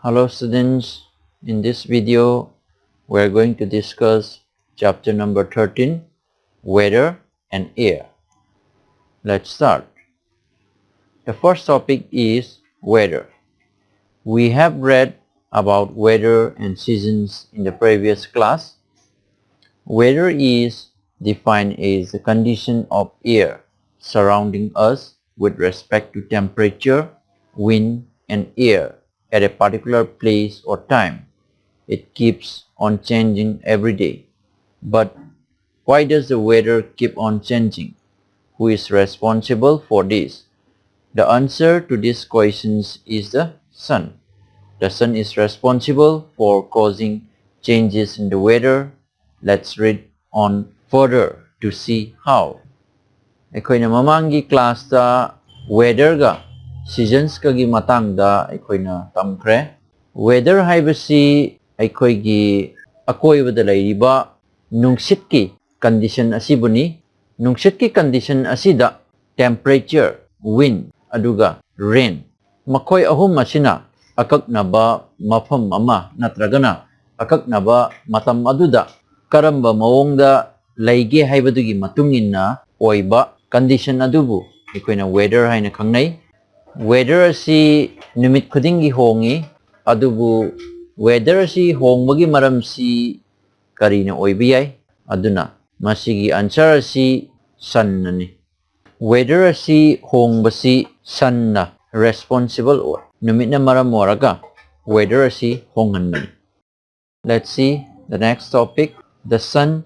Hello students, in this video we are going to discuss chapter number 13, Weather and Air. Let's start. The first topic is weather. We have read about weather and seasons in the previous class. Weather is defined as the condition of air surrounding us with respect to temperature, wind and air at a particular place or time. It keeps on changing every day. But why does the weather keep on changing? Who is responsible for this? The answer to these questions is the sun. The sun is responsible for causing changes in the weather. Let's read on further to see how. Aikoina mamangi class da weather ga seasons kagi matang da aikoina tamkre. Weather haibasi aikoigi akoibada lairiba nungsitki condition asibuni. Nungsitki condition asida temperature, wind, aduga rain. Makoi ahum asina akaknaba mafam ama natragana akaknaba matam aduda karamba mawongda laige haibadugi matungina oiba condition adubu aikoina weather haina khangnai. Weather asi numit khudingi hongi adubu weather asi hongbagi maramsi karina oibiyai aduna masigi answer asi sun nani. Weather asi hongbasi sun na responsible or numit na maram moraga weather asi hongan nani. Let's see the next topic, the sun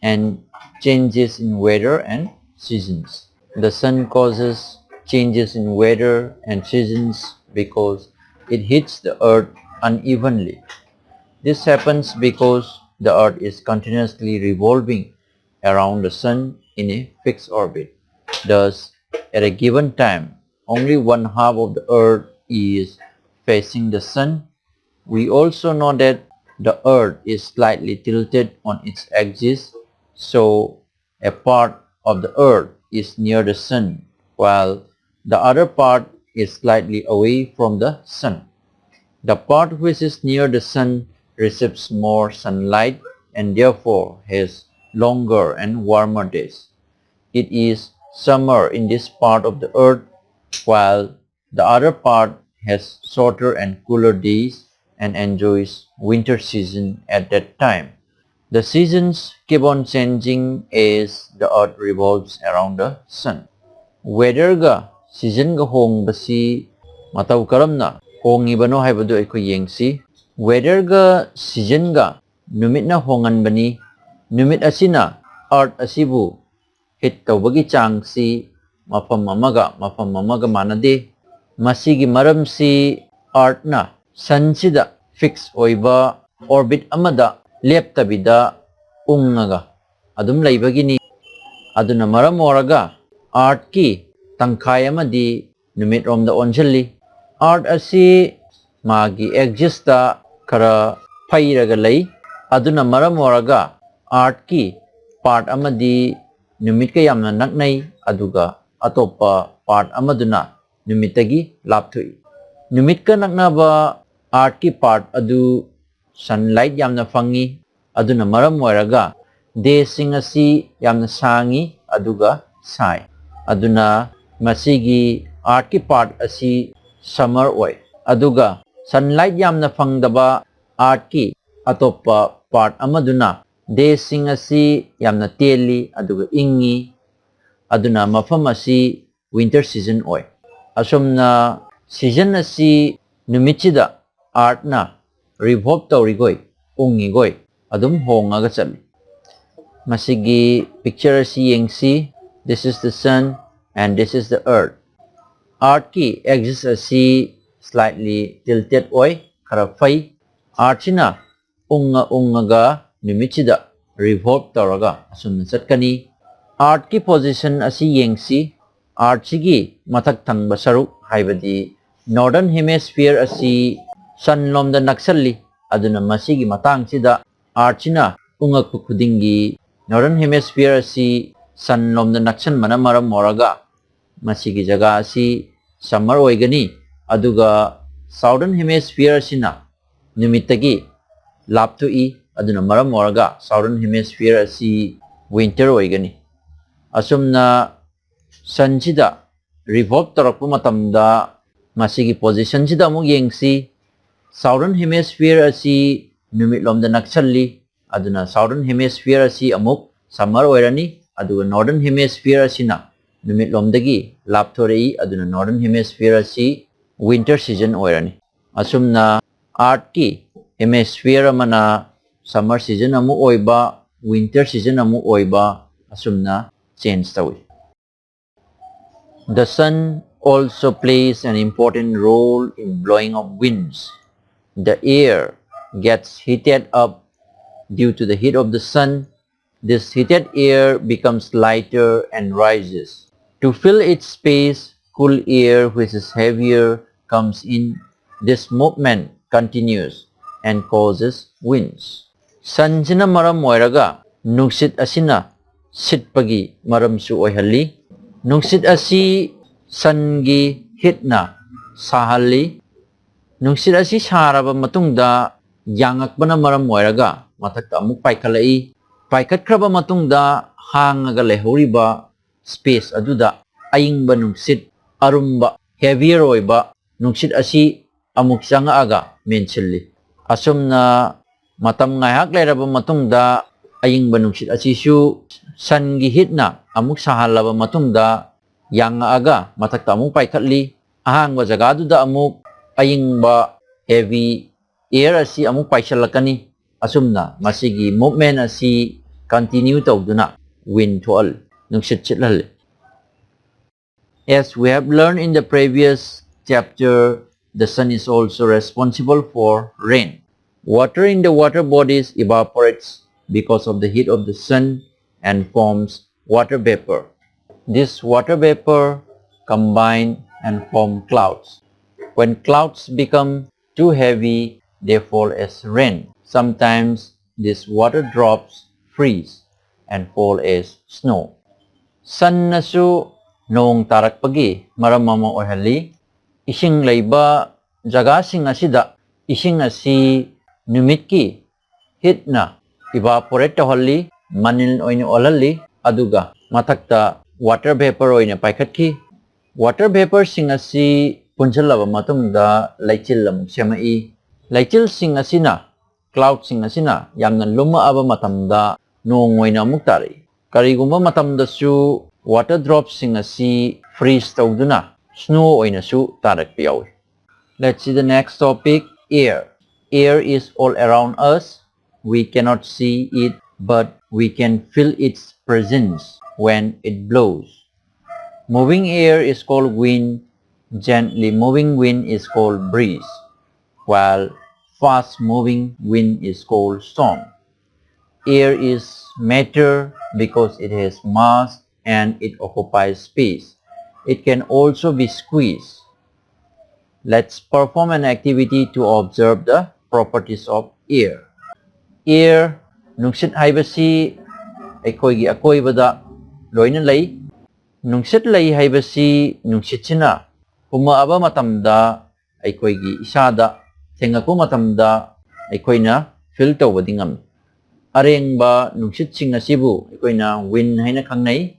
and changes in weather and seasons. The sun causes changes in weather and seasons because it hits the earth unevenly. This happens because the earth is continuously revolving around the sun in a fixed orbit. Thus, at a given time, only one half of the earth is facing the sun. We also know that the earth is slightly tilted on its axis, so a part of the earth is near the sun, while the other part is slightly away from the sun. The part which is near the sun receives more sunlight and therefore has longer and warmer days. It is summer in this part of the earth, while the other part has shorter and cooler days and enjoys winter season at that time. The seasons keep on changing as the earth revolves around the sun. Weather ga season ga hongbasi mataw karamna hongibano haibadu aikoi yengsi. Weather ga season ga numit na hongan bani. Numit asina earth asibu hit tawbagi changsi mafam mamaga manade. Masigi maram si earth na sun sida fix oiba orbit amada leptabida ungaga adum laibagini. Aduna maram oraga earth ki tangkai amadi numit romda onjalli. Earth asi magi axis da kara phairaga lai. Aduna maram oraga earth ki part amadi numit ka yamna naknai aduga atopa part amaduna numitagi lapthui. Numit ka naknaba earth ki part adu sunlight yamna fangi aduna maram oraga day sing asi yamna sangi aduga sai. Aduna masigi earth ki part asi summer oi aduga sunlight yamna fangdaba earth ki atopa part amaduna day sing asi yamna teli aduga ingi aduna mafam asi winter season oi. Asumna season asi numitchida earth na revolve tawrigoi ungigoi adum hongaga chali. Masigi picture asi yengsi. This is the sun and this is the earth. Earth ki axis asi slightly tilted oi karafai. Earth sina ungaga numitchida revolve tawraga asumna chatkani. Earth ki position asi yengsi. Earth sigi mathak thangba saruk haibadi northern hemisphere asi sun lomda naksalli. Aduna masigi matang sida earth sina ungakpu khudingi northern hemisphere asi sun lomda naksan mana maram moraga masigi jaga asi summer oigani aduga Southern Hemisphere asina numittagi laptoi aduna maram oraga Southern Hemisphere asi winter oigani. Asumna sun sida revolve tarakpa matamda masigi position sida amuk yengsi Southern Hemisphere asi numit lomda nakchalli aduna Southern Hemisphere asi amuk summer oirani aduga Northern Hemisphere asina numit lomdagi lapthorei aduna Northern Hemisphere asi winter season oirani. Asumna Earth ki hemisphere amana summer season amu oiba winter season amu oiba asumna change tawi. The sun also plays an important role in blowing of winds. The air gets heated up due to the heat of the sun. This heated air becomes lighter and rises. To fill its space, cool air which is heavier comes in. This movement continues and causes winds. Sun sina maram moiraga nungsit asina sitpagi maram su oihalli. Nungsit asi sungi hitna sahalli. Nungsit asi saraba matungda yangakbana maram moiraga mathakta amuk paikhalai. Paikhatkraba matungda hangaga lehoriba space aduda ayingba nungsit arumba heavier oiba nungsit asi amuk changaaga menchilli. Asumna matam ngaihak leraba matungda ayingba nungsit asi su sungi hitna amuk sahalaba matungda yangaaga mathakta amuk paikhatli. Ahangba jagaduda amuk ayingba heavy air asi amuk paichalakani. Asumna masigi movement asi continue tawduna wind thoal nungsit chitlal. As we have learned in the previous chapter, the sun is also responsible for rain. Water in the water bodies evaporates because of the heat of the sun and forms water vapor. This water vapor combine and form clouds. When clouds become too heavy, they fall as rain. Sometimes these water drops freeze and fall as snow. Sun nasu noong tarakpagi maram mama oihalli. Ising layba jagasing asida ising asi numitki heat na evaporate tahalli manil oina olalli aduga mathakta water vapor oina paikhatki. Water vapor sing asi punjalaba matungda laichil amuk semai. Laichil sing asina cloud sing asina yamna luma aba matamda noong oina amuk tari. Karigumba matamda su water drops sing asi freeze tawduna snow oina su tarak piyawi. Let's see the next topic, air. Air is all around us. We cannot see it, but we can feel its presence when it blows. Moving air is called wind. Gently moving wind is called breeze, while fast moving wind is called storm. Air is matter because it has mass and it occupies space. It can also be squeezed. Let's perform an activity to observe the properties of air. Air nungsit haibasi aikoigi akoibada loina lay. Nungsit lay haibasi nungsit sina humaaba matamda aikoigi isada thengaku matamda aikoina feel tawbadi ngam. Arengba nungsit sing asibu aikoina wind haina khangnai.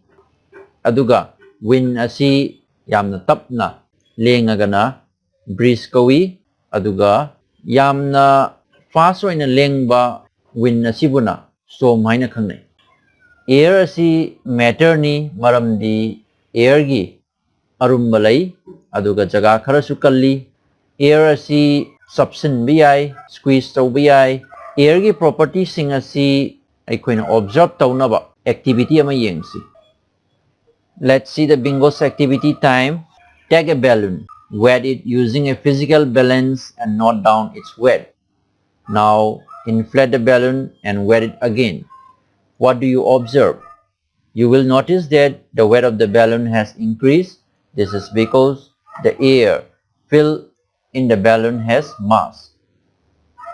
Aduga wind asi yamna tapna lengagana breeze kawi. Aduga yamna fast oina lengba wind asibuna storm haina khangnai. Air asi matter ni maramdi air gi arumba lay aduga jaga khara su kalli. Air asi subsin bi yai squeeze taw bi yai. Air gi property sing asi aikoina observe tawnaba activity ama yengsi. Let's see the bingo's activity time. Take a balloon, wet it using a physical balance and note down its weight. Now inflate the balloon and wet it again. What do you observe? You will notice that the weight of the balloon has increased. This is because the air filled in the balloon has mass.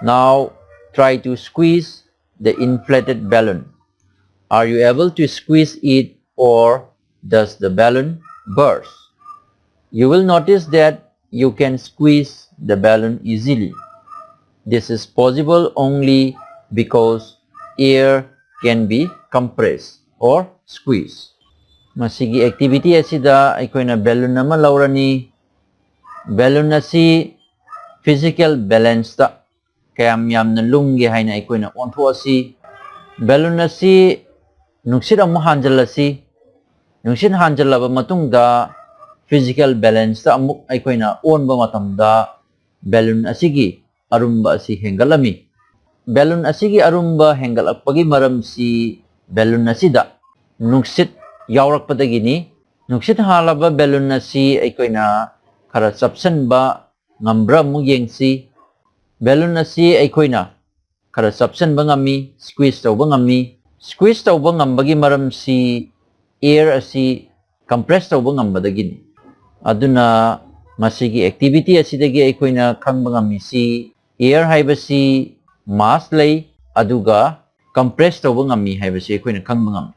Now try to squeeze the inflated balloon. Are you able to squeeze it or does the balloon burst? You will notice that you can squeeze the balloon easily. This is possible only because air can be compressed or squeezed. Masigi activity asida aikoina balloon nama laurani. Balloon asi physical balance ta kayam yamna lumge haina aikoina ontho asi. Balloon asi nungsit amu hanjal asi. Nungsit hanjal laba matungda physical balance ta amuk aikoina onba matamda balloon asigi arumba asi hengalami. Balloon asigi arumba hengalakpagi maram si balloon asida nungsit yaurappadagini. Nungsit halaba balloon asi aikoina khara chapsanba ngambra mu yengsi. Balloon asi aikoina khara chapsanba ngami, squeeze tawba ngami. Squeeze tawba ngambagi maram si air asi compress tawba ngambadagini. Aduna masigi activity asidagi aikoina khangba ngami si air haibasi mass lay aduga compress tawba ngami haibasi aikoina khangba ngami.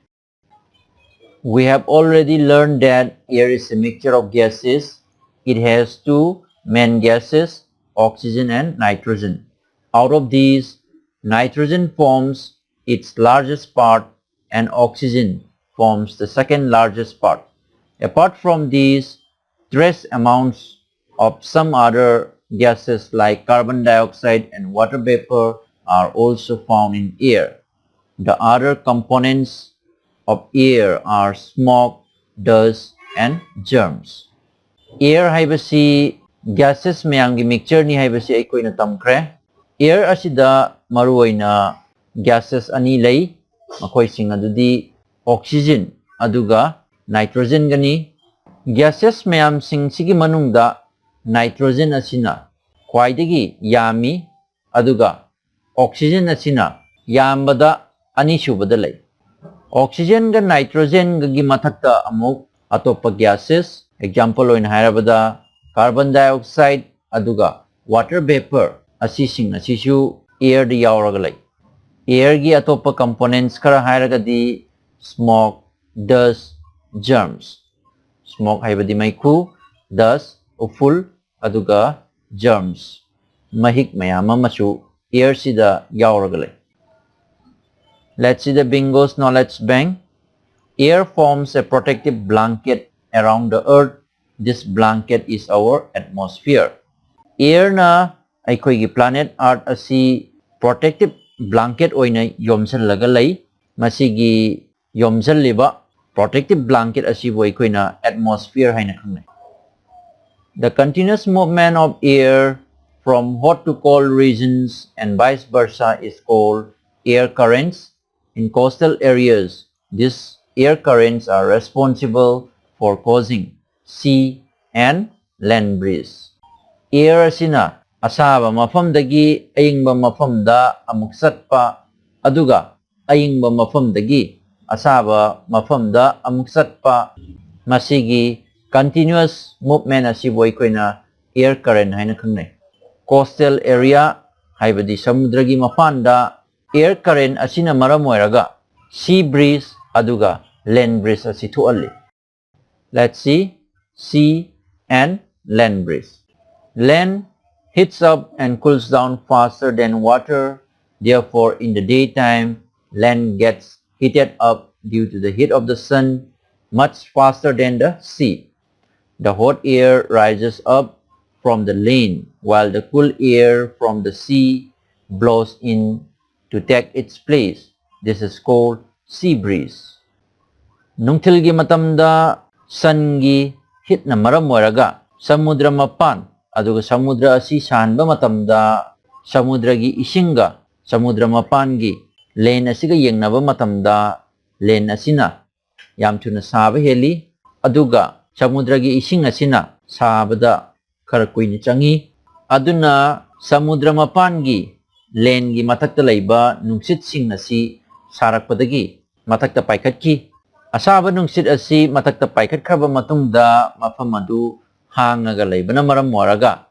We have already learned that air is a mixture of gases. It has two main gases, oxygen and nitrogen. Out of these, nitrogen forms its largest part and oxygen forms the second largest part. Apart from these, trace amounts of some other gases like carbon dioxide and water vapor are also found in air. The other components of air are smoke, dust, and germs. Air haibasi gases mayamgi mixture ni haibasi aikoina tamkre. Air asida maruoina gases ani lay makoi sing adudi oxygen aduga nitrogen gani. Gases mayam sing sigi manungda nitrogen asina khwaidagi yami aduga oxygen asina yambada ani subada lay. Oxygen ga nitrogen ga gi mathakta amuk atopa gases example oin hairabada carbon dioxide aduga water vapor asising asisu air di yauraga lay. Air gi atopa components kara hairagadi smoke, dust, germs. Smoke haibadi maiku, dust uful aduga germs mahik mayama masu air sida yauraga lay. Let's see the bingo's knowledge bank. Air forms a protective blanket around the earth. This blanket is our atmosphere. Air na aikoigi planet earth asi protective blanket oina yomsal laga lay. Masigi yomsal liba protective blanket asi bo aikoina atmosphere haina khangnai. The continuous movement of air from hot to cold regions and vice versa is called air currents. In coastal areas, these air currents are responsible for causing sea and land breeze. Air asina asaba mafamdagi ayingba mafamda amuk satpa aduga ayingba mafamdagi asaba mafamda amuk satpa masigi continuous movement asibo aikoina air current haina khangnai. Coastal area haibadi samudragi mapanda air current asina maram oiraga sea breeze aduga land breeze asi thualli. Let's see sea and land breeze. Land heats up and cools down faster than water. Therefore, in the daytime, land gets heated up due to the heat of the sun much faster than the sea. The hot air rises up from the land while the cool air from the sea blows in to take its place. This is called sea breeze. Nungthilgi matamda sungi hit na maram oiraga samudra mapan aduga samudra asi sanba matamda samudragi isinga samudra mapangi len asiga yengnaba matamda len asina yam thuna saba heli aduga samudragi ising asina sabada khara kuini changi. Aduna samudra mapangi lengi matakta laiba nungsit sing asi sarakpadagi matakta paikatki. Asaba nungsit asi matakta paikat khaba matungda mafam adu hangaga laiba na maram waraga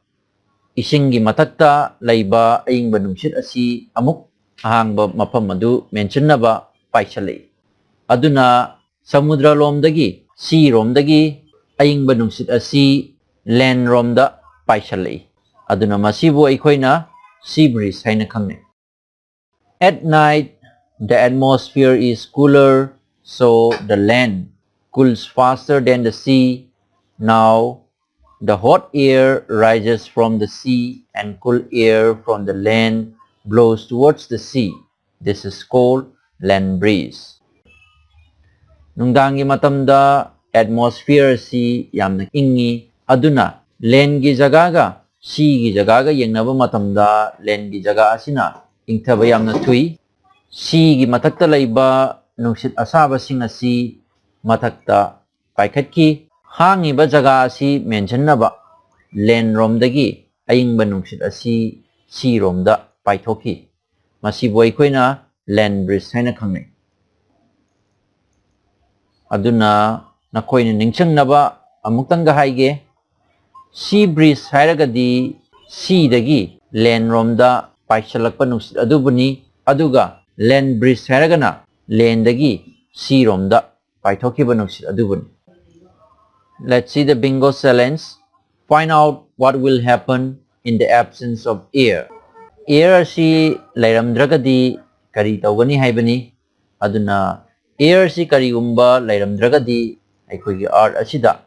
isingi matakta laiba ayingba nungsit asi amuk hangba mafam adu mention naba paisalai. Aduna samudra lomdagi sea romdagi ayingba nungsit asi land romda paishalai. Aduna masibu aikoina sea breeze haina khangnai. At night, the atmosphere is cooler, so the land cools faster than the sea. Now, the hot air rises from the sea and cool air from the land blows towards the sea. This is called land breeze. Nungdangi matamda atmosphere si yamna ingi aduna land gi jaga ga sea gi jaga ga yengnaba matamda land gi jaga asina ingthaba yamna thui. Sea gi mathakta laiba nungsit asaba sing asi mathakta paikhatki hangiba jaga asi menchannaba land romdagi ayingba nungsit asi sea romda paithoki. Masibu aikoina land breeze haina khangnai. Aduna nakoina ningchangnaba amuktanga haige sea breeze hairagadi sea dagi land romda paichalakpa nungsit adubuni aduga land breeze hairagana land dagi sea romda paithokiba nungsit adubuni. Let's see the bingo challenge. Find out what will happen in the absence of air. Air asi lairamdragadi kari tawgani haibani. Aduna air si karigumba lairamdragadi aikoigi earth asida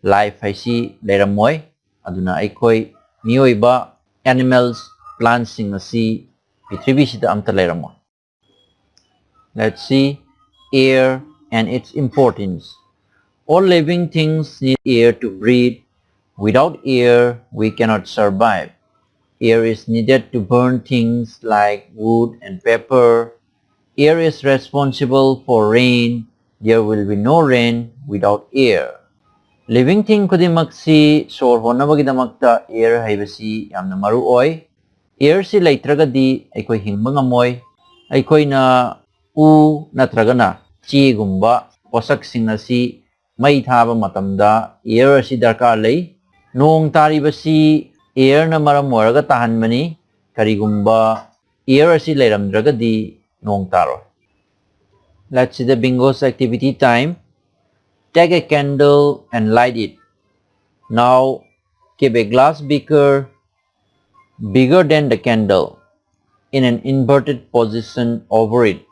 life haisi lairamoi. Aduna aikoi mioiba animals plants sing asi pithribi sida amta lairamoi. Let's see air and its importance. All living things need air to breathe. Without air, we cannot survive. Air is needed to burn things like wood and paper. Air is responsible for rain. There will be no rain without air. Living thing kudimak si sor honabagidamagta air haibasi yamna maru oi. Air si laitragadi aikoi hingba ngamoi. Aikoi na u natragana chi gumba posak sing asi mai thaba matamda air asi darkar lei. Nong taribasi air na maram moraga tahanmani karigumba air asi lairamdragadi nong taro. Let's see the bingo's activity time. Take a candle and light it. Now keep a glass beaker bigger than the candle in an inverted position over it.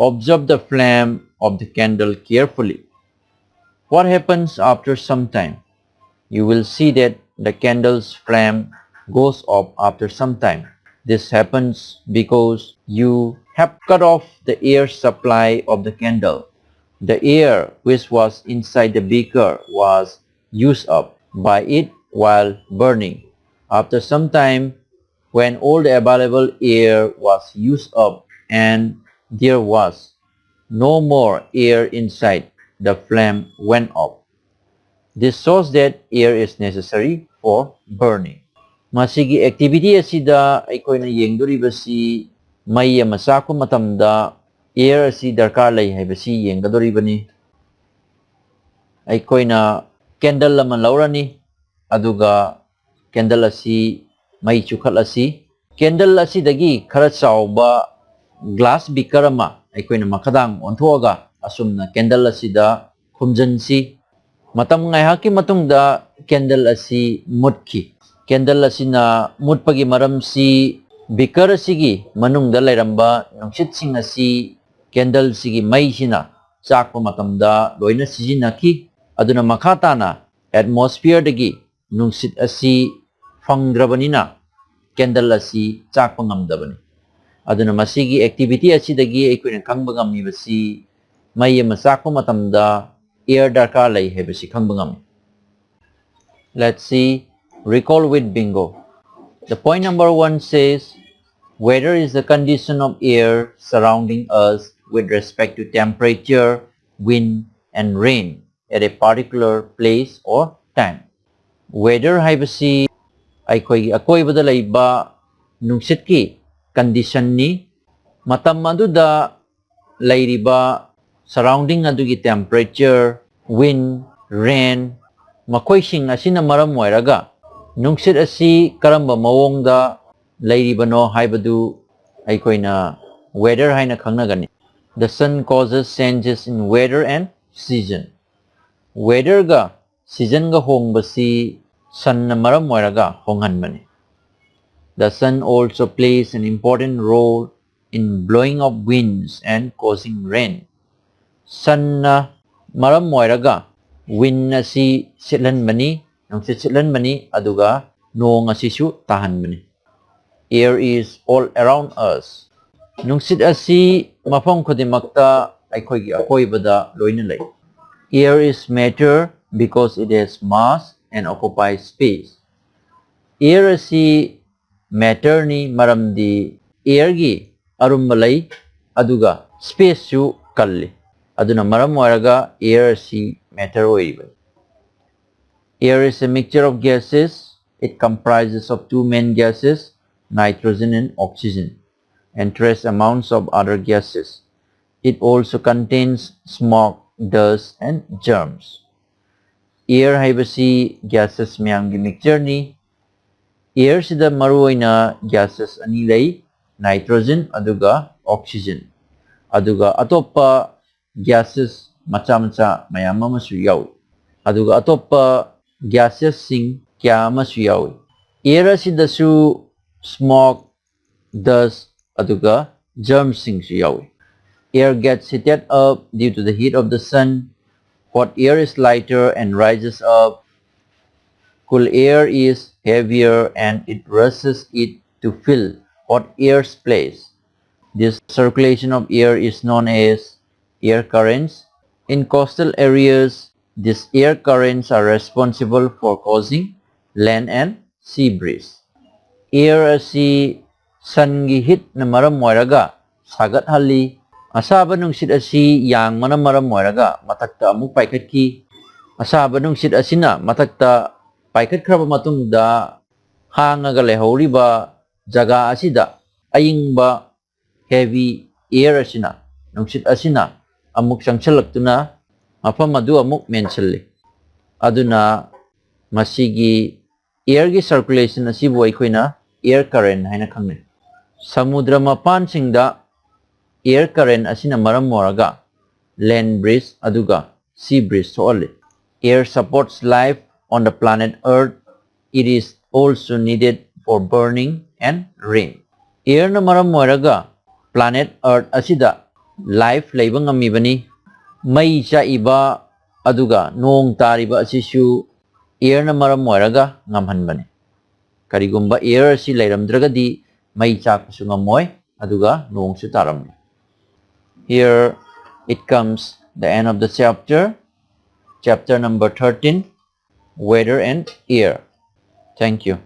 Observe the flame of the candle carefully. What happens after some time? You will see that the candle's flame goes up after some time. This happens because you have cut off the air supply of the candle. The air which was inside the beaker was used up by it while burning. After some time, when all the available air was used up and there was no more air inside, the flame went up. This shows that air is necessary for burning. Masigi activity asida aikoina yengdoribasi mai ama sako matamda air asi darkar lai haibasi yengadoribani. Aikoina candle lama laurani aduga candle asi mai chukhat asi. Candle asi dagi khara chawba glass beaker ama aikoina makadang onthoga asumna candle asida khumjansi. Matam ngaihaki matungda candle asi mutki. Candle asina mutpagi maram si beaker asigi manungda lairamba nungsit sing asi candle sigi mai sina chakpa matamda loina sizinaki. Aduna makhatana atmosphere dagi nungsit asi fangdrabanina candle asi chakpa ngamdabani. Aduna masigi activity asi dagi aikoina khangba ngamibasi mai ama chakpa matamda air darkar lai haibasi khangba ngami. Let's see, recall with bingo. The point number 1 says, weather is the condition of air surrounding us with respect to temperature, wind, and rain at a particular place or time. Weather haibasi akoibada laiba nungsitki condition ni matam aduda lairiba surrounding adugi temperature, wind, rain, makoising asina maram moiraga nungsit asi karamba mawongda lairibano haibadu aikoina weather haina khangnagani. The sun causes changes in weather and season. Weather ga season ga hongbasi sun na maram oiraga honghanbani. The sun also plays an important role in blowing up winds and causing rain. Sun na maram oiraga wind asi sitlanbani, nungsit sitlanbani aduga noong asisu tahanbani. Air is all around us. Nungsit asi mafam khodimakta aikhoigi akoibada loina lay. Air is matter because it has mass and occupies space. Air asi matter ni maramdi air gi arumba lay aduga space su kalli. Aduna maram oiraga air asi matter oiribai. Air is a mixture of gases. It comprises of two main gases, nitrogen and oxygen, and trace amounts of other gases. It also contains smoke, dust, and germs. Air haibasi gases miyamgi mixture ni. Air sida maruoina gases ani lay, nitrogen aduga oxygen. Aduga atopa gases macha mayam amasu yawi. Aduga atopa gases sing kya amasu yawi. Air sidasu smoke, dust, aduga germs sing su yawi. Air gets heated up due to the heat of the sun. Hot air is lighter and rises up. Cool air is heavier and it rushes it to fill hot air's place. This circulation of air is known as air currents. In coastal areas, these air currents are responsible for causing land and sea breeze. Air asi sungi heat na maram oiraga sagat halli. Asaba nungsit asi yang mana maram oiraga matakta amuk paikatki. Asaba nungsit asina matakta paikat kraba matungda hangaga lehoriba jaga asida ayingba heavy air asina nungsit asina amuk sangchalagtuna mafam adu amuk mensalli. Aduna masigi air gi circulation asibu aikoina air current haina khangni. Samudra mapan singda air current asina maram oiraga land breeze aduga sea breeze soalli. Air supports life on the planet Earth. It is also needed for burning and rain. Air na maram oiraga planet Earth asida life laiba ngamibani. Mai cha iba aduga nong tariba asisu air na maram oiraga ngamhanbani. Karigumba air asi lairamdragadi mai chak su ngamoy aduga nong su taramni. Here it comes the end of the chapter, chapter number 13, weather and air. Thank you.